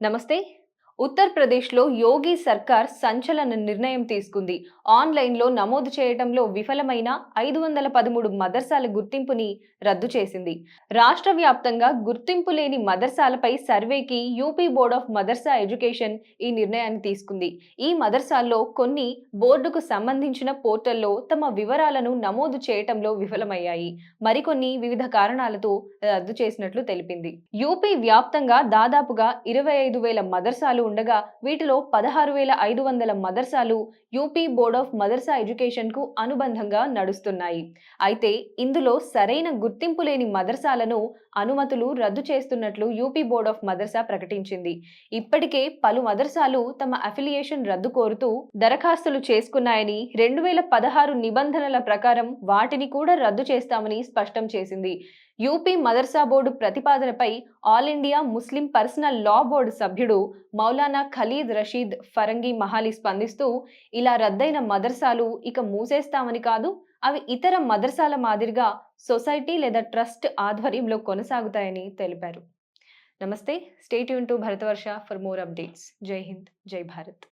నమస్తే. ఉత్తరప్రదేశ్‌లో యోగి సర్కార్ సంచలన నిర్ణయం తీసుకుంది. ఆన్‌లైన్‌లో నమోదు చేయటంలో విఫలమైన 513 మదర్సాల గుర్తింపుని రద్దు చేసింది. రాష్ట్ర వ్యాప్తంగా గుర్తింపు లేని మదర్సాలపై సర్వేకి UP board of madrasa education ఈ నిర్ణయాన్ని తీసుకుంది. ఈ మదర్సాల్లో కొన్ని బోర్డుకు సంబంధించిన పోర్టల్‌లో తమ వివరాలను నమోదు చేయటంలో విఫలమయ్యాయి. మరికొన్ని వివిధ కారణాలతో రద్దు చేసినట్లు తెలిపింది. యూపీ వ్యాప్తంగా దాదాపుగా 25,000 మదర్సాలు ఉండగా వీటిలో 16,500 మదర్సాలు యూపీ బోర్డ్ ఆఫ్ మదర్సా ఎడ్యుకేషన్‌కు అనుబంధంగా నడుస్తున్నాయి. అయితే ఇందులో సరైన గుర్తింపు లేని మదర్సాలను అనుమతులు రద్దు చేస్తున్నట్లు యూపీ బోర్డ్ ఆఫ్ మదర్సా ప్రకటించింది. ఇప్పటికే పలు మదర్సాలు తమ అఫిలియేషన్ రద్దు కోరుతూ దరఖాస్తులు చేసుకున్నాయని, 2016 నిబంధనల ప్రకారం వాటిని కూడా రద్దు చేస్తామని స్పష్టం చేసింది. యూపీ మదర్సా బోర్డు ప్రతిపాదనపై all India Muslim personal law board సభ్యుడు మౌలానా ఖలీద్ రషీద్ ఫరంగి మహాలి స్పందిస్తూ, ఇలా రద్దయిన మదర్సాలు ఇక మూసేస్తామని కాదు, అవి ఇతర మదర్సాల మాదిరిగా సొసైటీ లేదా ట్రస్ట్ ఆధ్వర్యంలో కొనసాగుతాయని తెలిపారు. నమస్తే. Stay tune to Bharatavarsha for more updates. జై హింద్, జై భారత్.